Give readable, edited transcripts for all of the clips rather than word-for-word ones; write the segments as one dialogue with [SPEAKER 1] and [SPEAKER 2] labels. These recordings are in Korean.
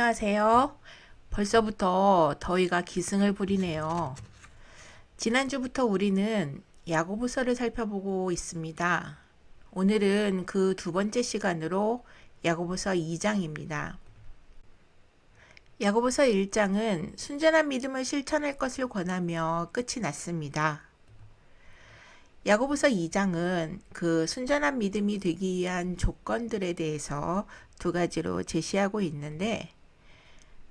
[SPEAKER 1] 안녕하세요. 벌써부터 더위가 기승을 부리네요. 지난주부터 우리는 야고보서를 살펴보고 있습니다. 오늘은 그 두 번째 시간으로 야고보서 2장입니다. 야고보서 1장은 순전한 믿음을 실천할 것을 권하며 끝이 났습니다. 야고보서 2장은 그 순전한 믿음이 되기 위한 조건들에 대해서 두 가지로 제시하고 있는데,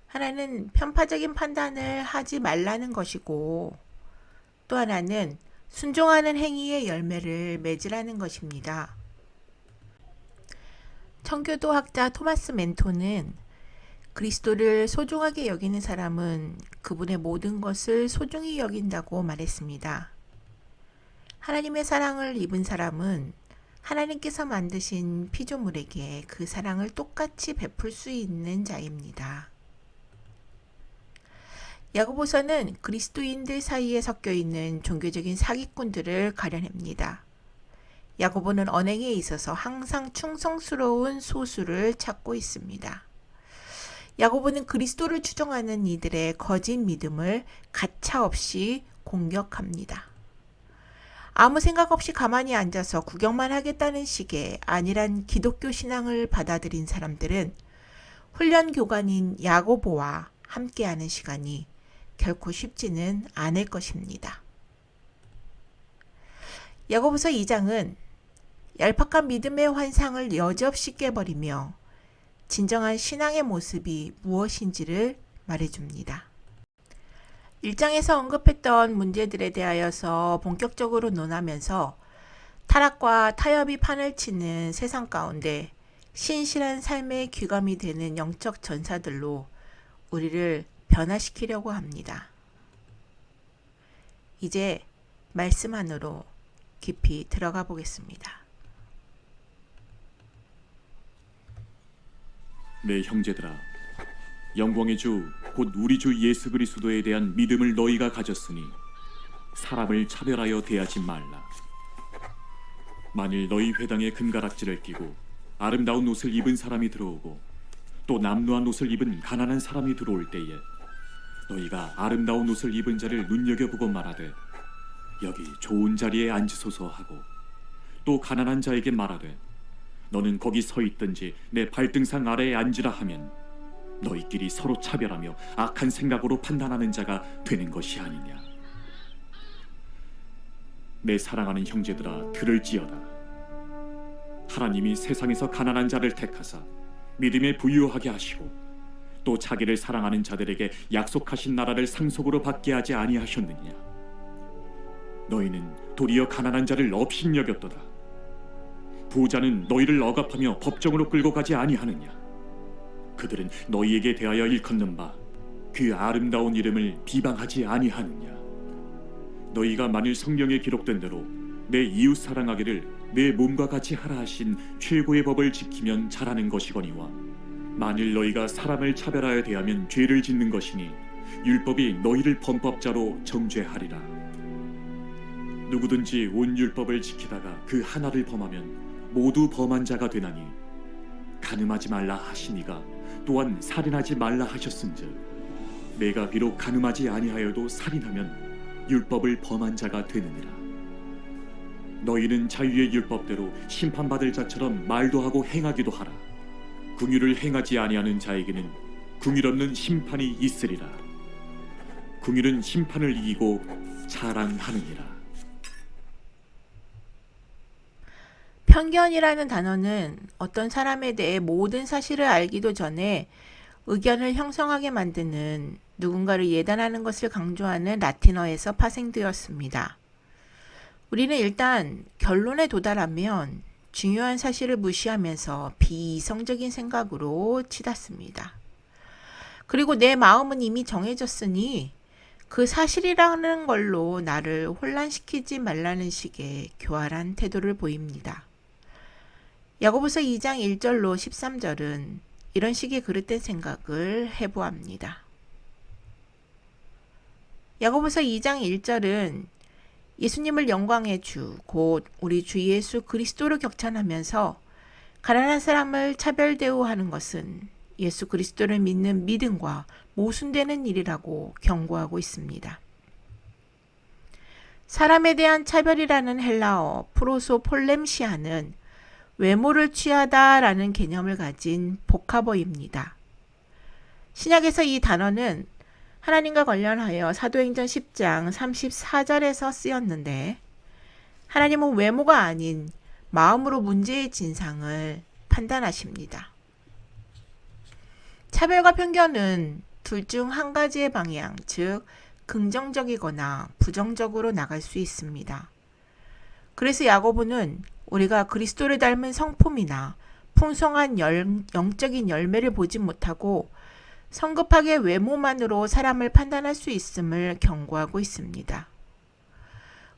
[SPEAKER 1] 하나는 편파적인 판단을 하지 말라는 것이고, 또 하나는 순종하는 행위의 열매를 맺으라는 것입니다. 청교도학자 토마스 멘토는 그리스도를 소중하게 여기는 사람은 그분의 모든 것을 소중히 여긴다고 말했습니다. 하나님의 사랑을 입은 사람은 하나님께서 만드신 피조물에게 그 사랑을 똑같이 베풀 수 있는 자입니다. 야고보서는 그리스도인들 사이에 섞여 있는 종교적인 사기꾼들을 가려냅니다. 야고보는 언행에 있어서 항상 충성스러운 소수를 찾고 있습니다. 야고보는 그리스도를 추종하는 이들의 거짓 믿음을 가차없이 공격합니다. 아무 생각 없이 가만히 앉아서 구경만 하겠다는 식의 안일한 기독교 신앙을 받아들인 사람들은 훈련 교관인 야고보와 함께하는 시간이 결코 쉽지는 않을 것입니다. 야고보서 2장은 얄팍한 믿음의 환상을 여지없이 깨버리며 진정한 신앙의 모습이 무엇인지를 말해줍니다. 1장에서 언급했던 문제들에 대하여서 본격적으로 논하면서 타락과 타협이 판을 치는 세상 가운데 신실한 삶의 귀감이 되는 영적 전사들로 우리를 변화시키려고 합니다. 이제 말씀 안으로 깊이 들어가 보겠습니다.
[SPEAKER 2] 내 형제들아, 영광의 주 곧 우리 주 예수 그리스도에 대한 믿음을 너희가 가졌으니 사람을 차별하여 대하지 말라. 만일 너희 회당에 금가락지를 끼고 아름다운 옷을 입은 사람이 들어오고 또 남루한 옷을 입은 가난한 사람이 들어올 때에 너희가 아름다운 옷을 입은 자를 눈여겨보고 말하되 여기 좋은 자리에 앉으소서 하고, 또 가난한 자에게 말하되 너는 거기 서 있든지 내 발등상 아래에 앉으라 하면 너희끼리 서로 차별하며 악한 생각으로 판단하는 자가 되는 것이 아니냐. 내 사랑하는 형제들아, 들을지어다. 하나님이 세상에서 가난한 자를 택하사 믿음에 부유하게 하시고 또 자기를 사랑하는 자들에게 약속하신 나라를 상속으로 받게 하지 아니하셨느냐. 너희는 도리어 가난한 자를 업신여겼도다. 부자는 너희를 억압하며 법정으로 끌고 가지 아니하느냐. 그들은 너희에게 대하여 일컫는 바 그 아름다운 이름을 비방하지 아니하느냐. 너희가 만일 성경에 기록된 대로 내 이웃 사랑하기를 내 몸과 같이 하라 하신 최고의 법을 지키면 잘하는 것이거니와, 만일 너희가 사람을 차별하여 대하면 죄를 짓는 것이니 율법이 너희를 범법자로 정죄하리라. 누구든지 온 율법을 지키다가 그 하나를 범하면 모두 범한 자가 되나니, 간음하지 말라 하시니가 또한 살인하지 말라 하셨은즉 내가 비록 간음하지 아니하여도 살인하면 율법을 범한 자가 되느니라. 너희는 자유의 율법대로 심판받을 자처럼 말도 하고 행하기도 하라. 긍휼을 행하지 아니하는 자에게는 긍휼 없는 심판이 있으리라. 긍휼은 심판을 이기고 자랑하느니라.
[SPEAKER 1] 편견이라는 단어는 어떤 사람에 대해 모든 사실을 알기도 전에 의견을 형성하게 만드는, 누군가를 예단하는 것을 강조하는 라틴어에서 파생되었습니다. 우리는 일단 결론에 도달하면 중요한 사실을 무시하면서 비이성적인 생각으로 치닫습니다. 그리고 내 마음은 이미 정해졌으니 그 사실이라는 걸로 나를 혼란시키지 말라는 식의 교활한 태도를 보입니다. 야고보서 2장 1절로 13절은 이런 식의 그릇된 생각을 해부합니다. 야고보서 2장 1절은 예수님을 영광의 주, 곧 우리 주 예수 그리스도로 격찬하면서 가난한 사람을 차별 대우하는 것은 예수 그리스도를 믿는 믿음과 모순되는 일이라고 경고하고 있습니다. 사람에 대한 차별이라는 헬라어 프로소폴렘시아는 외모를 취하다라는 개념을 가진 복합어입니다. 신약에서 이 단어는 하나님과 관련하여 사도행전 10장 34절에서 쓰였는데 하나님은 외모가 아닌 마음으로 문제의 진상을 판단하십니다. 차별과 편견은 둘 중 한 가지의 방향, 즉 긍정적이거나 부정적으로 나갈 수 있습니다. 그래서 야고보는 우리가 그리스도를 닮은 성품이나 풍성한 영적인 열매를 보지 못하고 성급하게 외모만으로 사람을 판단할 수 있음을 경고하고 있습니다.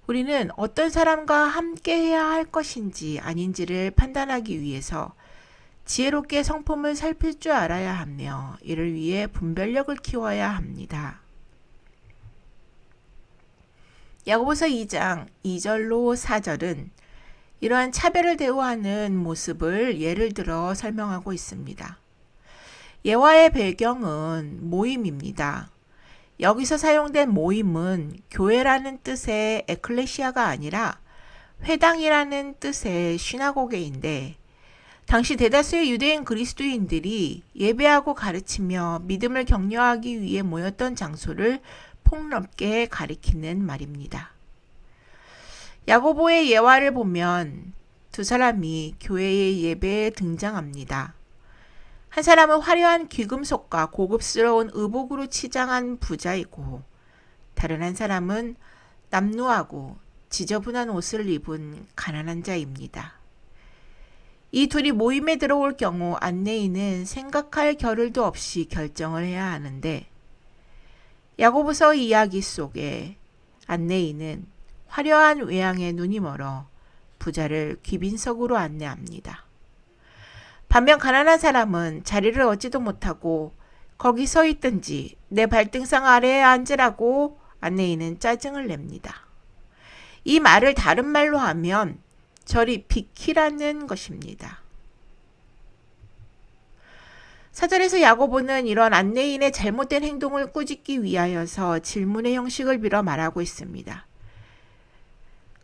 [SPEAKER 1] 우리는 어떤 사람과 함께 해야 할 것인지 아닌지를 판단하기 위해서 지혜롭게 성품을 살필 줄 알아야 하며 이를 위해 분별력을 키워야 합니다. 야고보서 2장 2절로 4절은 이러한 차별을 대우하는 모습을 예를 들어 설명하고 있습니다. 예화의 배경은 모임입니다. 여기서 사용된 모임은 교회라는 뜻의 에클레시아가 아니라 회당이라는 뜻의 시나고게인데 당시 대다수의 유대인 그리스도인들이 예배하고 가르치며 믿음을 격려하기 위해 모였던 장소를 폭넓게 가리키는 말입니다. 야고보의 예화를 보면 두 사람이 교회의 예배에 등장합니다. 한 사람은 화려한 귀금속과 고급스러운 의복으로 치장한 부자이고 다른 한 사람은 남루하고 지저분한 옷을 입은 가난한 자입니다. 이 둘이 모임에 들어올 경우 안내인은 생각할 겨를도 없이 결정을 해야 하는데 야고보서 이야기 속에 안내인은 화려한 외양에 눈이 멀어 부자를 귀빈석으로 안내합니다. 반면 가난한 사람은 자리를 얻지도 못하고 거기 서 있든지 내 발등상 아래에 앉으라고 안내인은 짜증을 냅니다. 이 말을 다른 말로 하면 저리 비키라는 것입니다. 사절에서 야고보는 이런 안내인의 잘못된 행동을 꾸짖기 위하여서 질문의 형식을 빌어 말하고 있습니다.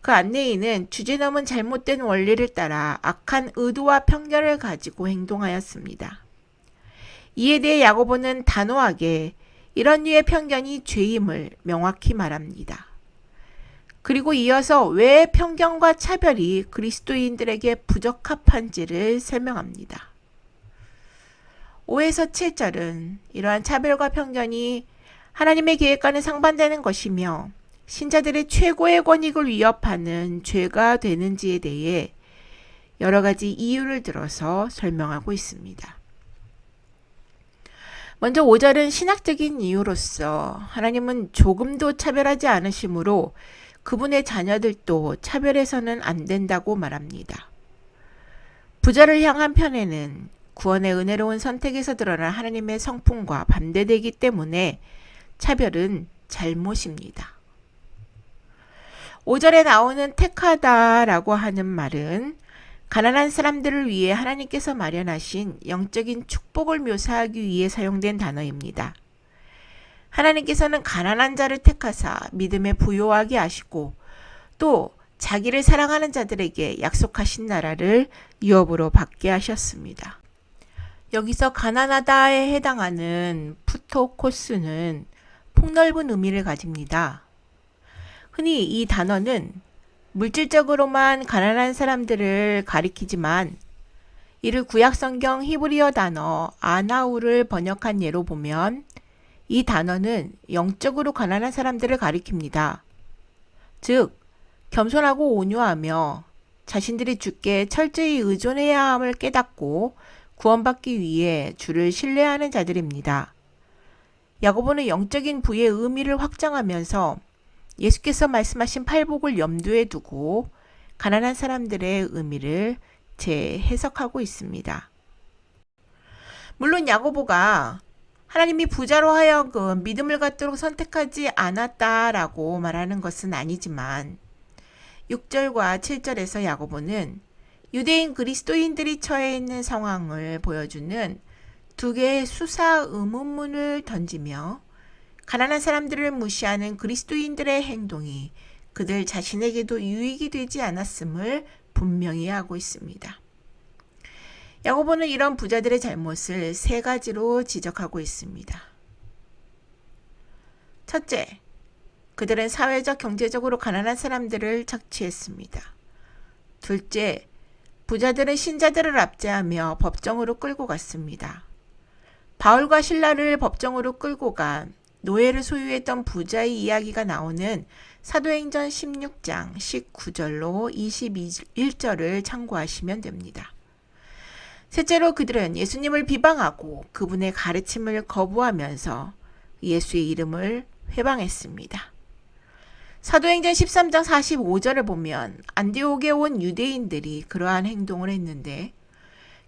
[SPEAKER 1] 그 안내인은 주제넘은 잘못된 원리를 따라 악한 의도와 편견을 가지고 행동하였습니다. 이에 대해 야고보는 단호하게 이런 류의 편견이 죄임을 명확히 말합니다. 그리고 이어서 왜 편견과 차별이 그리스도인들에게 부적합한지를 설명합니다. 5에서 7절은 이러한 차별과 편견이 하나님의 계획과는 상반되는 것이며 신자들의 최고의 권익을 위협하는 죄가 되는지에 대해 여러 가지 이유를 들어서 설명하고 있습니다. 먼저 5절은 신학적인 이유로서 하나님은 조금도 차별하지 않으시므로 그분의 자녀들도 차별해서는 안 된다고 말합니다. 부자를 향한 편에는 구원의 은혜로운 선택에서 드러난 하나님의 성품과 반대되기 때문에 차별은 잘못입니다. 5절에 나오는 택하다라고 하는 말은 가난한 사람들을 위해 하나님께서 마련하신 영적인 축복을 묘사하기 위해 사용된 단어입니다. 하나님께서는 가난한 자를 택하사 믿음에 부요하게 하시고 또 자기를 사랑하는 자들에게 약속하신 나라를 유업으로 받게 하셨습니다. 여기서 가난하다에 해당하는 푸토코스는 폭넓은 의미를 가집니다. 흔히 이 단어는 물질적으로만 가난한 사람들을 가리키지만 이를 구약성경 히브리어 단어 아나우를 번역한 예로 보면 이 단어는 영적으로 가난한 사람들을 가리킵니다. 즉, 겸손하고 온유하며 자신들이 주께 철저히 의존해야 함을 깨닫고 구원받기 위해 주를 신뢰하는 자들입니다. 야고보는 영적인 부의 의미를 확장하면서 예수께서 말씀하신 팔복을 염두에 두고 가난한 사람들의 의미를 재해석하고 있습니다. 물론 야고보가 하나님이 부자로 하여금 믿음을 갖도록 선택하지 않았다라고 말하는 것은 아니지만 6절과 7절에서 야고보는 유대인 그리스도인들이 처해 있는 상황을 보여주는 두 개의 수사 의문문을 던지며 가난한 사람들을 무시하는 그리스도인들의 행동이 그들 자신에게도 유익이 되지 않았음을 분명히 하고 있습니다. 야고보는 이런 부자들의 잘못을 세 가지로 지적하고 있습니다. 첫째, 그들은 사회적, 경제적으로 가난한 사람들을 착취했습니다. 둘째, 부자들은 신자들을 압제하며 법정으로 끌고 갔습니다. 바울과 실라를 법정으로 끌고 간 노예를 소유했던 부자의 이야기가 나오는 사도행전 16장 19절로 21절을 참고하시면 됩니다. 셋째로 그들은 예수님을 비방하고 그분의 가르침을 거부하면서 예수의 이름을 회방했습니다. 사도행전 13장 45절을 보면 안디옥에 온 유대인들이 그러한 행동을 했는데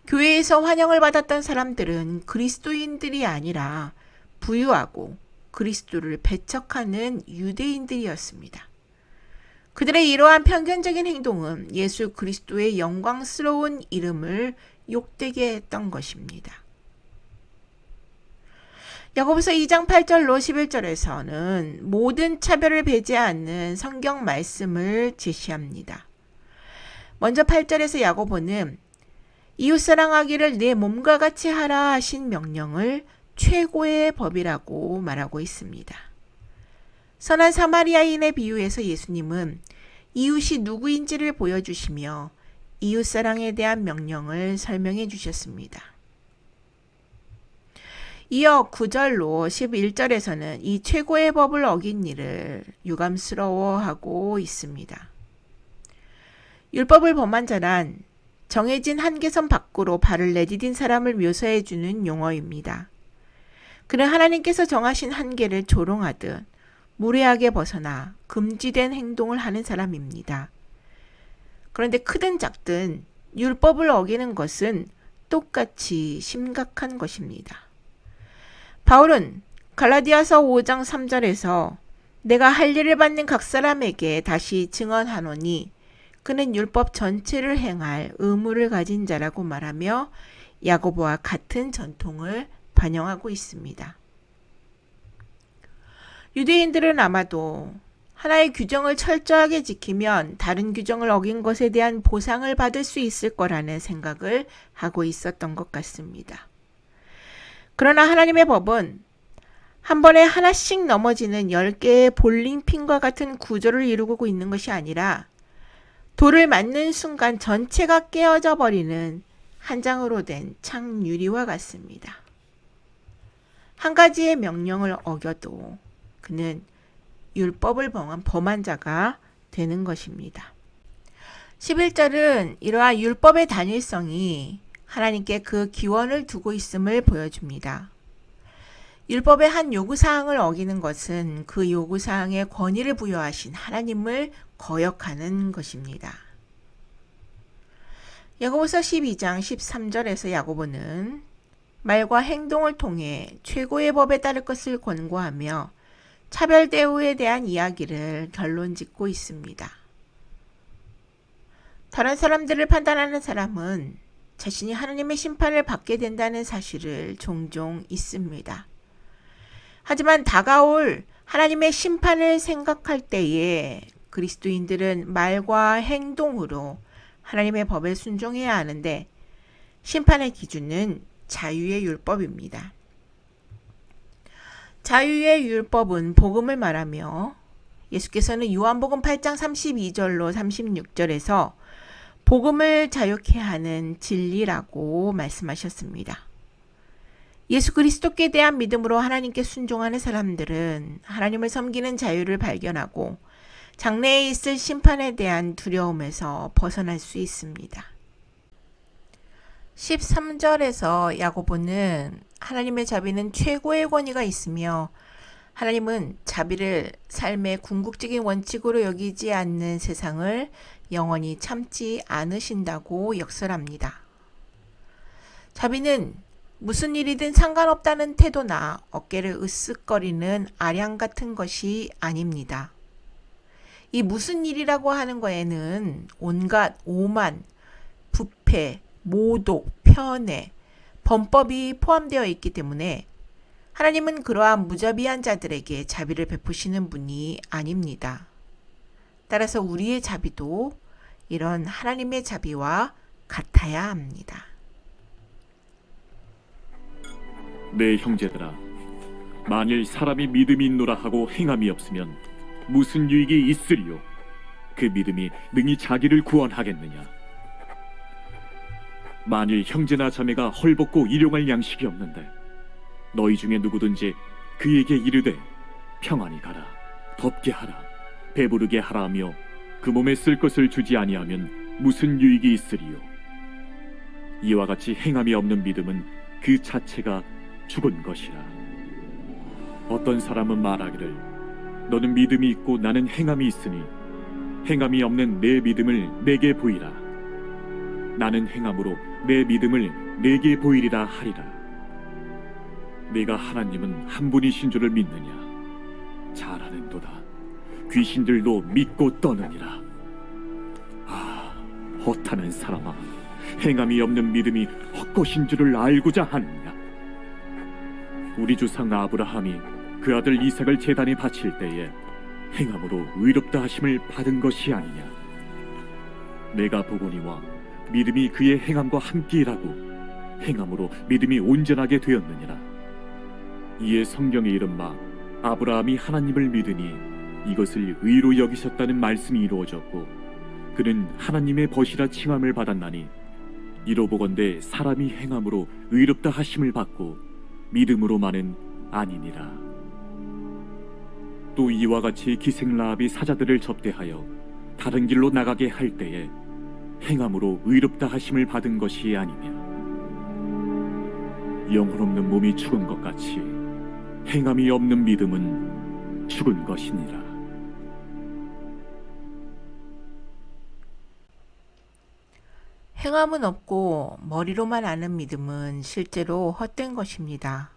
[SPEAKER 1] 교회에서 환영을 받았던 사람들은 그리스도인들이 아니라 부유하고 그리스도를 배척하는 유대인들이었습니다. 그들의 이러한 편견적인 행동은 예수 그리스도의 영광스러운 이름을 욕되게 했던 것입니다. 야고보서 2장 8절로 11절에서는 모든 차별을 배제하지 않는 성경 말씀을 제시합니다. 먼저 8절에서 야고보는 이웃사랑하기를 내 몸과 같이 하라 하신 명령을 최고의 법이라고 말하고 있습니다. 선한 사마리아인의 비유에서 예수님은 이웃이 누구인지를 보여주시며 이웃사랑에 대한 명령을 설명해 주셨습니다. 이어 9절로 11절에서는 이 최고의 법을 어긴 일을 유감스러워하고 있습니다. 율법을 범한 자란 정해진 한계선 밖으로 발을 내디딘 사람을 묘사해 주는 용어입니다. 그는 하나님께서 정하신 한계를 조롱하듯 무례하게 벗어나 금지된 행동을 하는 사람입니다. 그런데 크든 작든 율법을 어기는 것은 똑같이 심각한 것입니다. 바울은 갈라디아서 5장 3절에서 내가 할례를 받는 각 사람에게 다시 증언하노니 그는 율법 전체를 행할 의무를 가진 자라고 말하며 야고보와 같은 전통을 반영하고 있습니다. 유대인들은 아마도 하나의 규정을 철저하게 지키면 다른 규정을 어긴 것에 대한 보상을 받을 수 있을 거라는 생각을 하고 있었던 것 같습니다. 그러나 하나님의 법은 한 번에 하나씩 넘어지는 10개의 볼링핀과 같은 구조를 이루고 있는 것이 아니라 돌을 맞는 순간 전체가 깨어져 버리는 한 장으로 된 창유리와 같습니다. 한 가지의 명령을 어겨도 그는 율법을 범한 자가 되는 것입니다. 11절은 이러한 율법의 단일성이 하나님께 그 기원을 두고 있음을 보여줍니다. 율법의 한 요구사항을 어기는 것은 그 요구사항에 권위를 부여하신 하나님을 거역하는 것입니다. 야고보서 12장 13절에서 야고보는 말과 행동을 통해 최고의 법에 따를 것을 권고하며 차별 대우에 대한 이야기를 결론 짓고 있습니다. 다른 사람들을 판단하는 사람은 자신이 하나님의 심판을 받게 된다는 사실을 종종 잊습니다. 하지만 다가올 하나님의 심판을 생각할 때에 그리스도인들은 말과 행동으로 하나님의 법에 순종해야 하는데 심판의 기준은 자유의 율법입니다. 자유의 율법은 복음을 말하며 예수께서는 요한복음 8장 32절로 36절에서 복음을 자유케 하는 진리라고 말씀하셨습니다. 예수 그리스도께 대한 믿음으로 하나님께 순종하는 사람들은 하나님을 섬기는 자유를 발견하고 장래에 있을 심판에 대한 두려움에서 벗어날 수 있습니다. 13절에서 야고보는 하나님의 자비는 최고의 권위가 있으며 하나님은 자비를 삶의 궁극적인 원칙으로 여기지 않는 세상을 영원히 참지 않으신다고 역설합니다. 자비는 무슨 일이든 상관없다는 태도나 어깨를 으쓱거리는 아량 같은 것이 아닙니다. 이 무슨 일이라고 하는 거에는 온갖 오만, 부패, 모독, 편애, 범법이 포함되어 있기 때문에 하나님은 그러한 무자비한 자들에게 자비를 베푸시는 분이 아닙니다. 따라서 우리의 자비도 이런 하나님의 자비와 같아야 합니다.
[SPEAKER 2] 내 형제들아, 만일 사람이 믿음이 있노라 하고 행함이 없으면 무슨 유익이 있으리요? 그 믿음이 능히 자기를 구원하겠느냐? 만일 형제나 자매가 헐벗고 일용할 양식이 없는데 너희 중에 누구든지 그에게 이르되 평안히 가라, 덥게 하라, 배부르게 하라 하며 그 몸에 쓸 것을 주지 아니하면 무슨 유익이 있으리요? 이와 같이 행함이 없는 믿음은 그 자체가 죽은 것이라. 어떤 사람은 말하기를 너는 믿음이 있고 나는 행함이 있으니 행함이 없는 내 믿음을 내게 보이라. 나는 행함으로 내 믿음을 내게 보이리라 하리라. 네가 하나님은 한 분이신 줄을 믿느냐? 잘하는도다. 귀신들도 믿고 떠느니라. 아, 허탄한 사람아, 행함이 없는 믿음이 헛것인 줄을 알고자 하느냐? 우리 조상 아브라함이 그 아들 이삭을 제단에 바칠 때에 행함으로 의롭다 하심을 받은 것이 아니냐? 내가 보거니와 믿음이 그의 행함과 함께 일하고 행함으로 믿음이 온전하게 되었느니라. 이에 성경에 이른 바 아브라함이 하나님을 믿으니 이것을 의로 여기셨다는 말씀이 이루어졌고 그는 하나님의 벗이라 칭함을 받았나니 이로 보건대 사람이 행함으로 의롭다 하심을 받고 믿음으로만은 아니니라. 또 이와 같이 기생라합이 사자들을 접대하여 다른 길로 나가게 할 때에 행함으로 의롭다 하심을 받은 것이 아니냐? 영혼 없는 몸이 죽은 것 같이 행함이 없는 믿음은 죽은 것이니라.
[SPEAKER 1] 행함은 없고 머리로만 아는 믿음은 실제로 헛된 것입니다.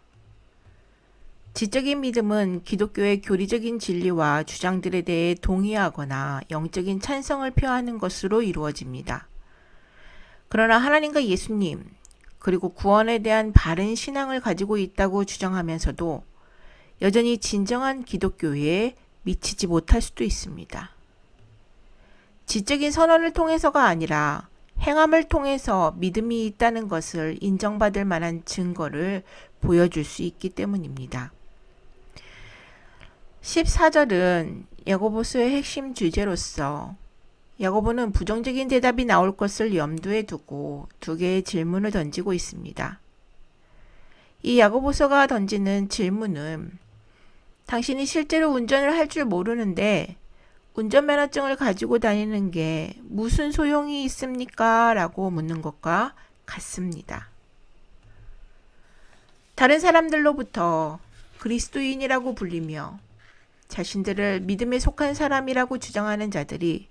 [SPEAKER 1] 지적인 믿음은 기독교의 교리적인 진리와 주장들에 대해 동의하거나 영적인 찬성을 표하는 것으로 이루어집니다. 그러나 하나님과 예수님, 그리고 구원에 대한 바른 신앙을 가지고 있다고 주장하면서도 여전히 진정한 기독교에 미치지 못할 수도 있습니다. 지적인 선언을 통해서가 아니라 행함을 통해서 믿음이 있다는 것을 인정받을 만한 증거를 보여줄 수 있기 때문입니다. 14절은 야고보서의 핵심 주제로서 야고보는 부정적인 대답이 나올 것을 염두에 두고 두 개의 질문을 던지고 있습니다. 이 야고보서가 던지는 질문은 당신이 실제로 운전을 할 줄 모르는데 운전면허증을 가지고 다니는 게 무슨 소용이 있습니까? 라고 묻는 것과 같습니다. 다른 사람들로부터 그리스도인이라고 불리며 자신들을 믿음에 속한 사람이라고 주장하는 자들이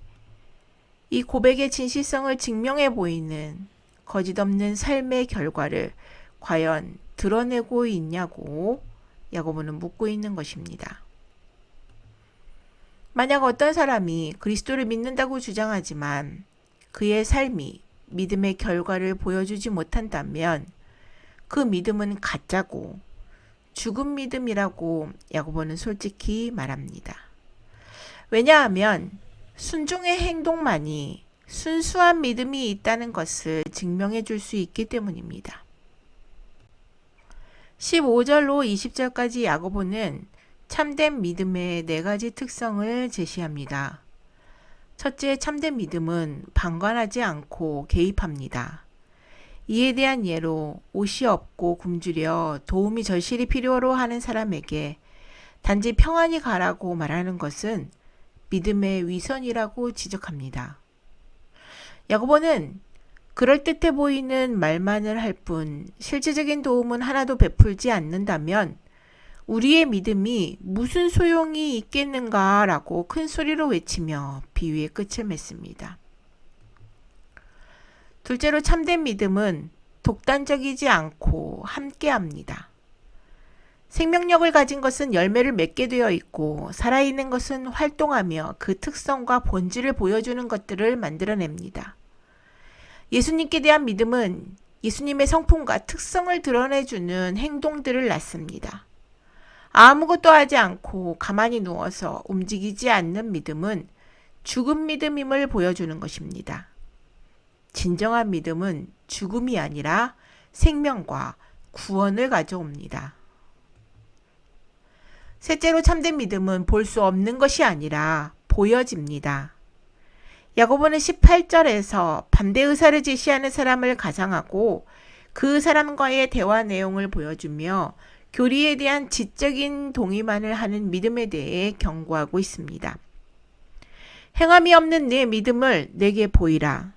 [SPEAKER 1] 이 고백의 진실성을 증명해 보이는 거짓없는 삶의 결과를 과연 드러내고 있냐고 야고보는 묻고 있는 것입니다. 만약 어떤 사람이 그리스도를 믿는다고 주장하지만 그의 삶이 믿음의 결과를 보여주지 못한다면 그 믿음은 가짜고 죽은 믿음이라고 야고보는 솔직히 말합니다. 왜냐하면 순종의 행동만이 순수한 믿음이 있다는 것을 증명해 줄 수 있기 때문입니다. 15절로 20절까지 야고보는 참된 믿음의 4가지 특성을 제시합니다. 첫째, 참된 믿음은 방관하지 않고 개입합니다. 이에 대한 예로 옷이 없고 굶주려 도움이 절실히 필요로 하는 사람에게 단지 평안히 가라고 말하는 것은 믿음의 위선이라고 지적합니다. 야고보는 그럴듯해 보이는 말만을 할 뿐 실질적인 도움은 하나도 베풀지 않는다면 우리의 믿음이 무슨 소용이 있겠는가라고 큰 소리로 외치며 비유의 끝을 맺습니다. 둘째로 참된 믿음은 독단적이지 않고 함께합니다. 생명력을 가진 것은 열매를 맺게 되어 있고 살아있는 것은 활동하며 그 특성과 본질을 보여주는 것들을 만들어냅니다. 예수님께 대한 믿음은 예수님의 성품과 특성을 드러내주는 행동들을 낳습니다. 아무것도 하지 않고 가만히 누워서 움직이지 않는 믿음은 죽은 믿음임을 보여주는 것입니다. 진정한 믿음은 죽음이 아니라 생명과 구원을 가져옵니다. 셋째로 참된 믿음은 볼 수 없는 것이 아니라 보여집니다. 야고보는 18절에서 반대 의사를 제시하는 사람을 가상하고 그 사람과의 대화 내용을 보여주며 교리에 대한 지적인 동의만을 하는 믿음에 대해 경고하고 있습니다. 행함이 없는 내 믿음을 내게 보이라.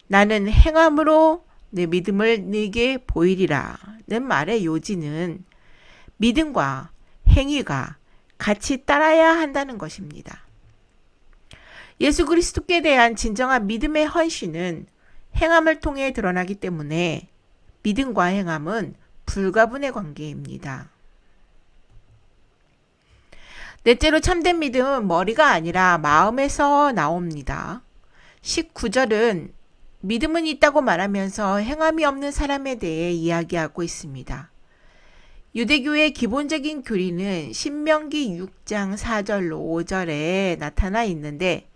[SPEAKER 1] 나는 행함으로 내 믿음을 내게 보이리라는 말의 요지는 믿음과 행위가 같이 따라야 한다는 것입니다. 예수 그리스도께 대한 진정한 믿음의 헌신은 행함을 통해 드러나기 때문에 믿음과 행함은 불가분의 관계입니다. 넷째로 참된 믿음은 머리가 아니라 마음에서 나옵니다. 19절은 믿음은 있다고 말하면서 행함이 없는 사람에 대해 이야기하고 있습니다. 유대교의 기본적인 교리는 신명기 6장 4절로 5절에 나타나 있는데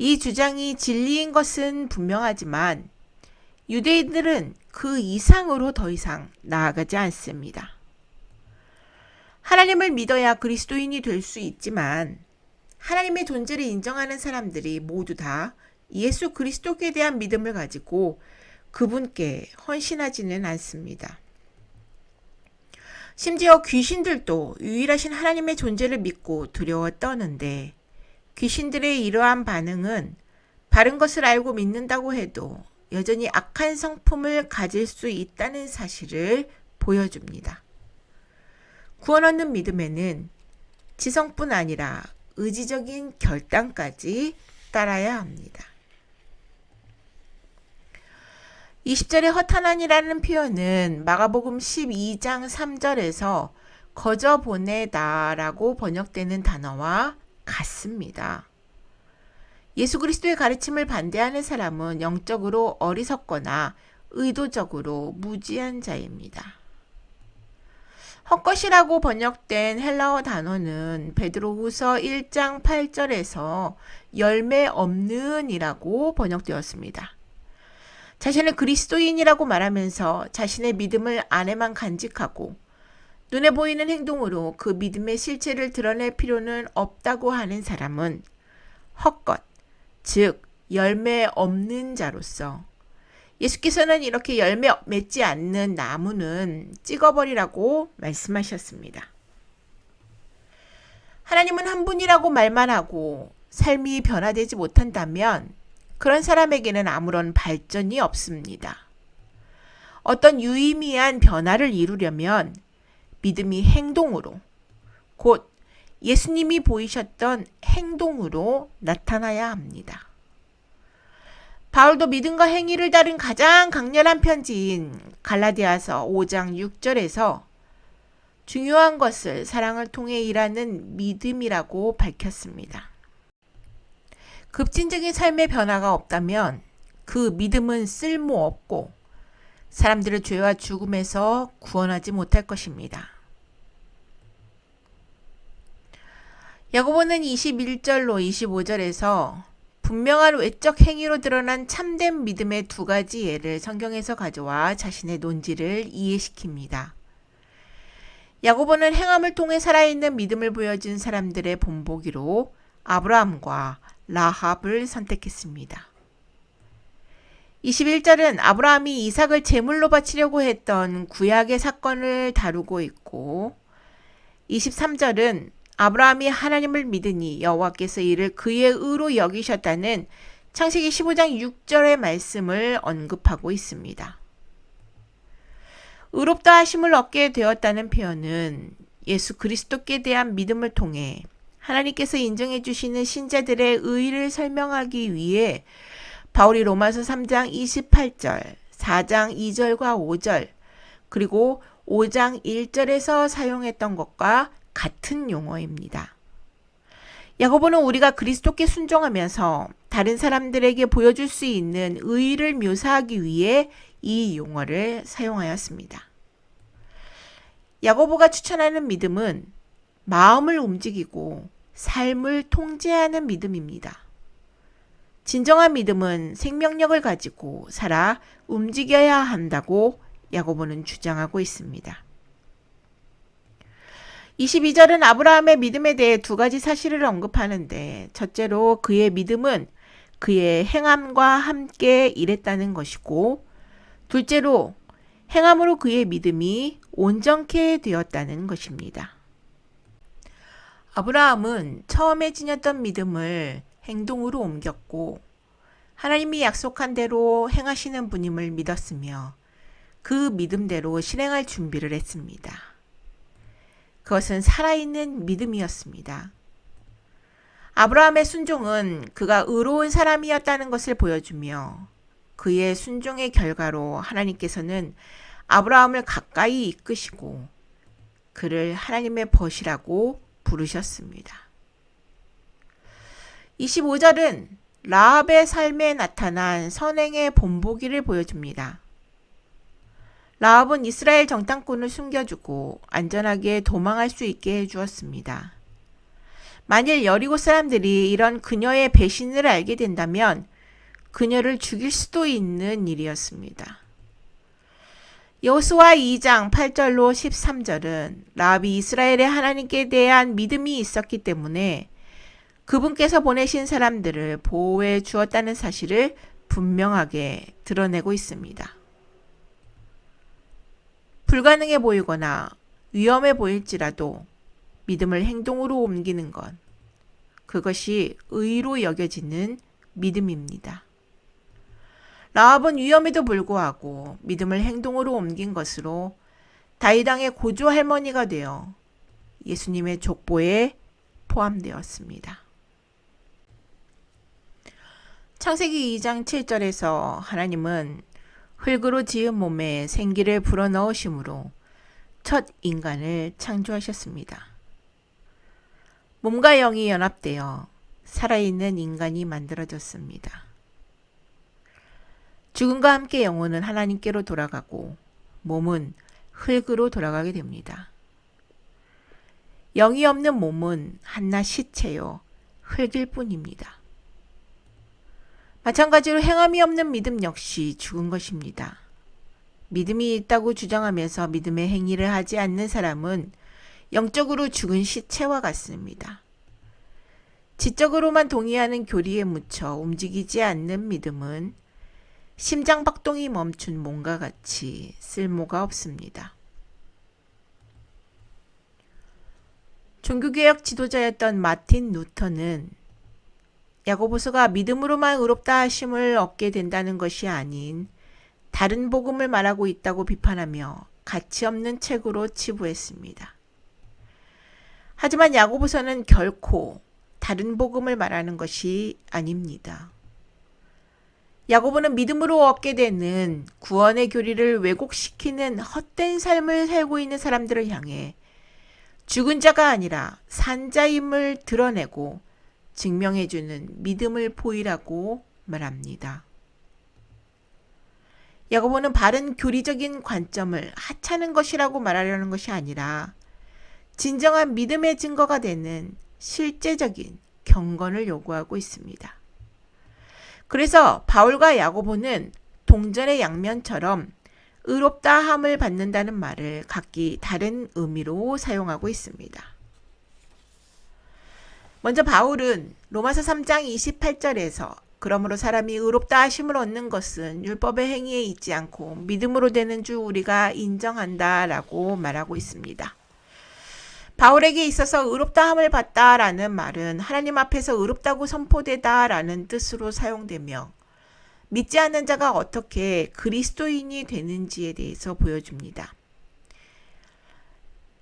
[SPEAKER 1] 이 주장이 진리인 것은 분명하지만 유대인들은 그 이상으로 더 이상 나아가지 않습니다. 하나님을 믿어야 그리스도인이 될 수 있지만 하나님의 존재를 인정하는 사람들이 모두 다 예수 그리스도께 대한 믿음을 가지고 그분께 헌신하지는 않습니다. 심지어 귀신들도 유일하신 하나님의 존재를 믿고 두려워 떠는데 귀신들의 이러한 반응은 바른 것을 알고 믿는다고 해도 여전히 악한 성품을 가질 수 있다는 사실을 보여줍니다. 구원 얻는 믿음에는 지성뿐 아니라 의지적인 결단까지 따라야 합니다. 20절의 허탄한이라는 표현은 마가복음 12장 3절에서 거저 보내다라고 번역되는 단어와 같습니다. 예수 그리스도의 가르침을 반대하는 사람은 영적으로 어리석거나 의도적으로 무지한 자입니다. 헛것이라고 번역된 헬라어 단어는 베드로후서 1장 8절에서 열매 없는 이라고 번역되었습니다. 자신을 그리스도인이라고 말하면서 자신의 믿음을 안에만 간직하고 눈에 보이는 행동으로 그 믿음의 실체를 드러낼 필요는 없다고 하는 사람은 헛것, 즉 열매 없는 자로서 예수께서는 이렇게 열매 맺지 않는 나무는 찍어버리라고 말씀하셨습니다. 하나님은 한 분이라고 말만 하고 삶이 변화되지 못한다면 그런 사람에게는 아무런 발전이 없습니다. 어떤 유의미한 변화를 이루려면 믿음이 행동으로, 곧 예수님이 보이셨던 행동으로 나타나야 합니다. 바울도 믿음과 행위를 다룬 가장 강렬한 편지인 갈라디아서 5장 6절에서 중요한 것을 사랑을 통해 일하는 믿음이라고 밝혔습니다. 급진적인 삶의 변화가 없다면 그 믿음은 쓸모없고 사람들을 죄와 죽음에서 구원하지 못할 것입니다. 야고보는 21절로 25절에서 분명한 외적 행위로 드러난 참된 믿음의 두 가지 예를 성경에서 가져와 자신의 논지를 이해시킵니다. 야고보는 행함을 통해 살아있는 믿음을 보여준 사람들의 본보기로 아브라함과 라합을 선택했습니다. 21절은 아브라함이 이삭을 제물로 바치려고 했던 구약의 사건을 다루고 있고 23절은 아브라함이 하나님을 믿으니 여호와께서 이를 그의 의로 여기셨다는 창세기 15장 6절의 말씀을 언급하고 있습니다. 의롭다 하심을 얻게 되었다는 표현은 예수 그리스도께 대한 믿음을 통해 하나님께서 인정해 주시는 신자들의 의를 설명하기 위해 바울이 로마서 3장 28절, 4장 2절과 5절, 그리고 5장 1절에서 사용했던 것과 같은 용어입니다. 야고보는 우리가 그리스도께 순종하면서 다른 사람들에게 보여줄 수 있는 의의를 묘사하기 위해 이 용어를 사용하였습니다. 야고보가 추천하는 믿음은 마음을 움직이고 삶을 통제하는 믿음입니다. 진정한 믿음은 생명력을 가지고 살아 움직여야 한다고 야고보는 주장하고 있습니다. 22절은 아브라함의 믿음에 대해 두 가지 사실을 언급하는데, 첫째로 그의 믿음은 그의 행함과 함께 일했다는 것이고, 둘째로 행함으로 그의 믿음이 온전케 되었다는 것입니다. 아브라함은 처음에 지녔던 믿음을 행동으로 옮겼고, 하나님이 약속한 대로 행하시는 분임을 믿었으며 그 믿음대로 실행할 준비를 했습니다. 그것은 살아있는 믿음이었습니다. 아브라함의 순종은 그가 의로운 사람이었다는 것을 보여주며, 그의 순종의 결과로 하나님께서는 아브라함을 가까이 이끄시고 그를 하나님의 벗이라고 부르셨습니다. 25절은 라합의 삶에 나타난 선행의 본보기를 보여줍니다. 라합은 이스라엘 정탐꾼을 숨겨주고 안전하게 도망할 수 있게 해주었습니다. 만일 여리고 사람들이 이런 그녀의 배신을 알게 된다면 그녀를 죽일 수도 있는 일이었습니다. 여호수아 2장 8절로 13절은 라합이 이스라엘의 하나님께 대한 믿음이 있었기 때문에 그분께서 보내신 사람들을 보호해 주었다는 사실을 분명하게 드러내고 있습니다. 불가능해 보이거나 위험해 보일지라도 믿음을 행동으로 옮기는 것, 그것이 의로 여겨지는 믿음입니다. 라합은 위험에도 불구하고 믿음을 행동으로 옮긴 것으로 다윗 왕의 고조 할머니가 되어 예수님의 족보에 포함되었습니다. 창세기 2장 7절에서 하나님은 흙으로 지은 몸에 생기를 불어넣으심으로 첫 인간을 창조하셨습니다. 몸과 영이 연합되어 살아있는 인간이 만들어졌습니다. 죽음과 함께 영혼은 하나님께로 돌아가고 몸은 흙으로 돌아가게 됩니다. 영이 없는 몸은 한낱 시체요 흙일 뿐입니다. 마찬가지로 행함이 없는 믿음 역시 죽은 것입니다. 믿음이 있다고 주장하면서 믿음의 행위를 하지 않는 사람은 영적으로 죽은 시체와 같습니다. 지적으로만 동의하는 교리에 묻혀 움직이지 않는 믿음은 심장박동이 멈춘 몸과 같이 쓸모가 없습니다. 종교개혁 지도자였던 마틴 루터는 야고보서가 믿음으로만 의롭다 하심을 얻게 된다는 것이 아닌 다른 복음을 말하고 있다고 비판하며 가치 없는 책으로 치부했습니다. 하지만 야고보서는 결코 다른 복음을 말하는 것이 아닙니다. 야고보는 믿음으로 얻게 되는 구원의 교리를 왜곡시키는 헛된 삶을 살고 있는 사람들을 향해 죽은 자가 아니라 산 자임을 드러내고 증명해주는 믿음을 보이라고 말합니다. 야고보는 바른 교리적인 관점을 하찮은 것이라고 말하려는 것이 아니라 진정한 믿음의 증거가 되는 실제적인 경건을 요구하고 있습니다. 그래서 바울과 야고보는 동전의 양면처럼 의롭다 함을 받는다는 말을 각기 다른 의미로 사용하고 있습니다. 먼저 바울은 로마서 3장 28절에서 그러므로 사람이 의롭다 하심을 얻는 것은 율법의 행위에 있지 않고 믿음으로 되는 줄 우리가 인정한다 라고 말하고 있습니다. 바울에게 있어서 의롭다 함을 받다라는 말은 하나님 앞에서 의롭다고 선포되다라는 뜻으로 사용되며 믿지 않는 자가 어떻게 그리스도인이 되는지에 대해서 보여줍니다.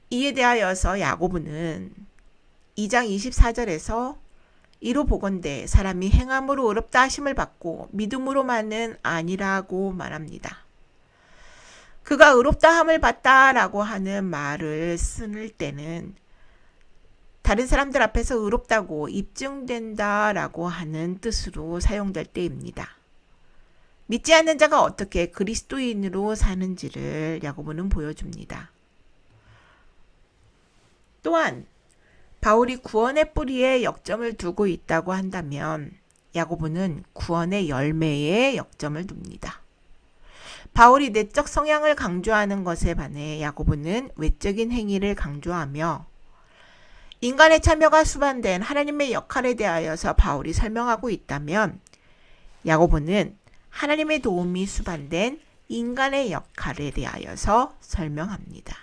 [SPEAKER 1] 이에 대하여서 야고보는 2장 24절에서 이로 보건대 사람이 행함으로 의롭다 하심을 받고 믿음으로만은 아니라고 말합니다. 그가 의롭다 함을 받다라고 하는 말을 쓸 때는 다른 사람들 앞에서 의롭다고 입증된다라고 하는 뜻으로 사용될 때입니다. 믿지 않는 자가 어떻게 그리스도인으로 사는지를 야고보는 보여줍니다. 또한 바울이 구원의 뿌리에 역점을 두고 있다고 한다면 야고보는 구원의 열매에 역점을 둡니다. 바울이 내적 성향을 강조하는 것에 반해 야고보는 외적인 행위를 강조하며 인간의 참여가 수반된 하나님의 역할에 대하여서 바울이 설명하고 있다면 야고보는 하나님의 도움이 수반된 인간의 역할에 대하여서 설명합니다.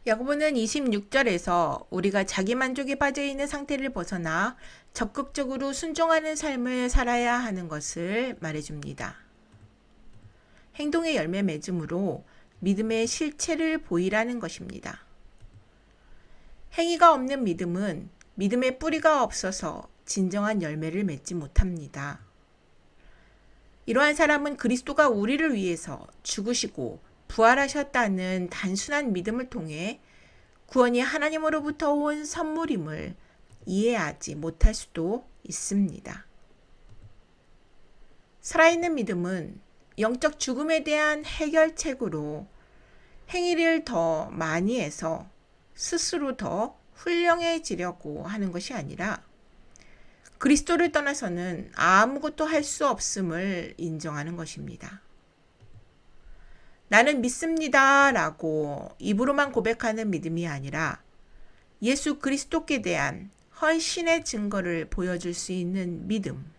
[SPEAKER 1] 야고보는 26절에서 우리가 자기만족에 빠져있는 상태를 벗어나 적극적으로 순종하는 삶을 살아야 하는 것을 말해줍니다. 행동의 열매 맺음으로 믿음의 실체를 보이라는 것입니다. 행위가 없는 믿음은 믿음의 뿌리가 없어서 진정한 열매를 맺지 못합니다. 이러한 사람은 그리스도가 우리를 위해서 죽으시고 부활하셨다는 단순한 믿음을 통해 구원이 하나님으로부터 온 선물임을 이해하지 못할 수도 있습니다. 살아있는 믿음은 영적 죽음에 대한 해결책으로 행위를 더 많이 해서 스스로 더 훌륭해지려고 하는 것이 아니라 그리스도를 떠나서는 아무것도 할 수 없음을 인정하는 것입니다. 나는 믿습니다 라고 입으로만 고백하는 믿음이 아니라 예수 그리스도께 대한 헌신의 증거를 보여줄 수 있는 믿음.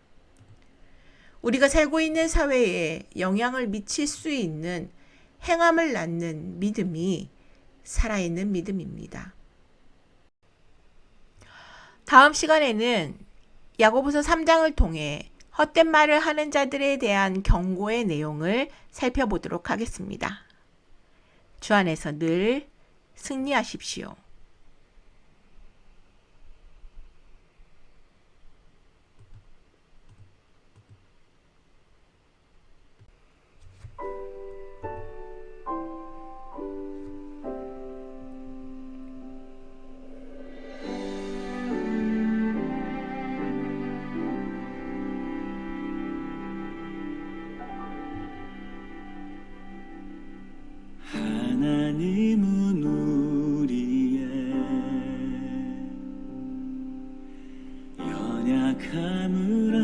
[SPEAKER 1] 우리가 살고 있는 사회에 영향을 미칠 수 있는 행함을 낳는 믿음이 살아있는 믿음입니다. 다음 시간에는 야고보서 3장을 통해 헛된 말을 하는 자들에 대한 경고의 내용을 살펴보도록 하겠습니다. 주 안에서 늘 승리하십시오.
[SPEAKER 3] 하나님은 우리의 연약함을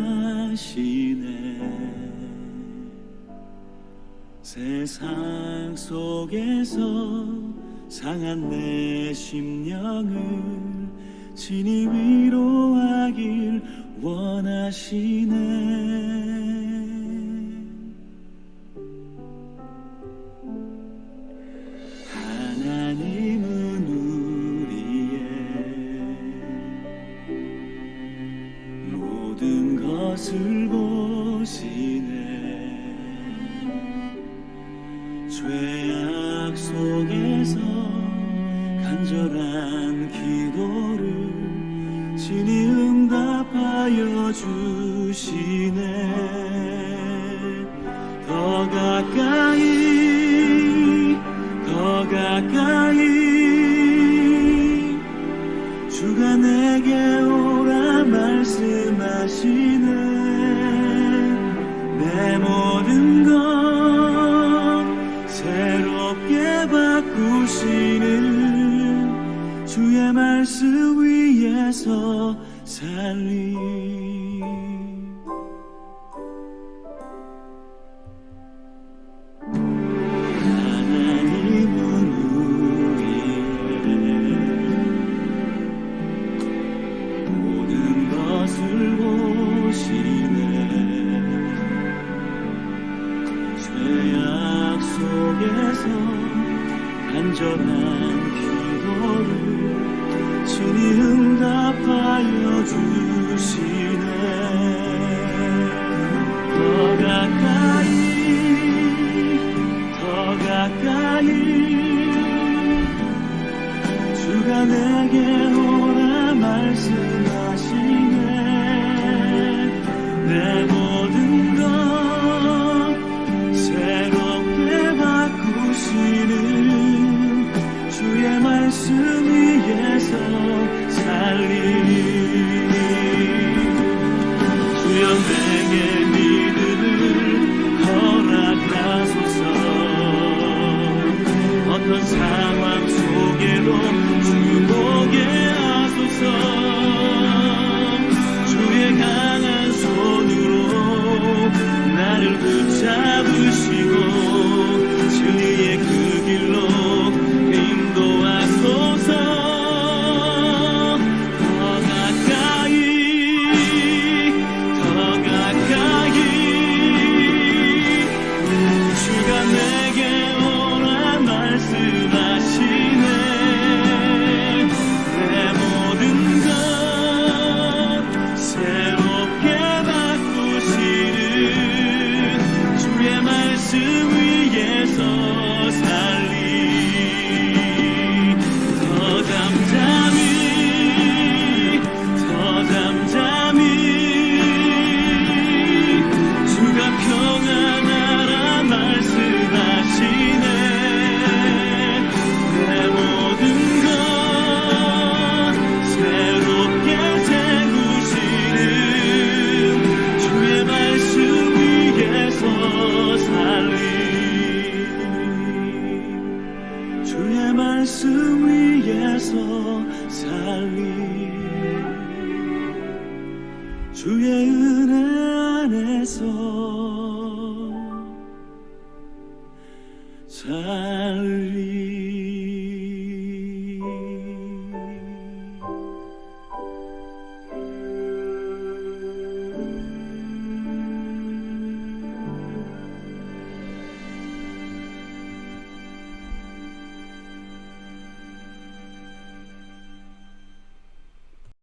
[SPEAKER 3] 아시네. 세상 속에서 상한 내 심령을 친히 위로하길 원하시네. 하나님은 우리의 모든 것을 보시네. 죄악 속에서 간절한 기도를 친히 응답하여 주시네. 더 가까이 더 가까이 주가 내게 오라 말씀하시네. 내 모든 것 새롭게 바꾸시는 주의 말씀 위에서 살리. 죄악 속에서 간절한 기도를 친히 응답하여 주시네. 살리 주여 내게 믿음을 허락하소서 어떤 상황 속에도 주보게 하소서 주의 강한 손으로 나를 붙잡으시고 진리의 그 길로 인도하소서 더 가까이 주가 내게 오라 말씀하시네 내 모든 것 새롭게 바꾸시는 주의 말씀 위에서 살리 더 잠잠히 주가 평안하라 말씀하시네 내 모든 것 새롭게 재구시는 주의 말씀 위에서 살리 주의 말씀 위에서 살리 주의 은혜 안에서 살리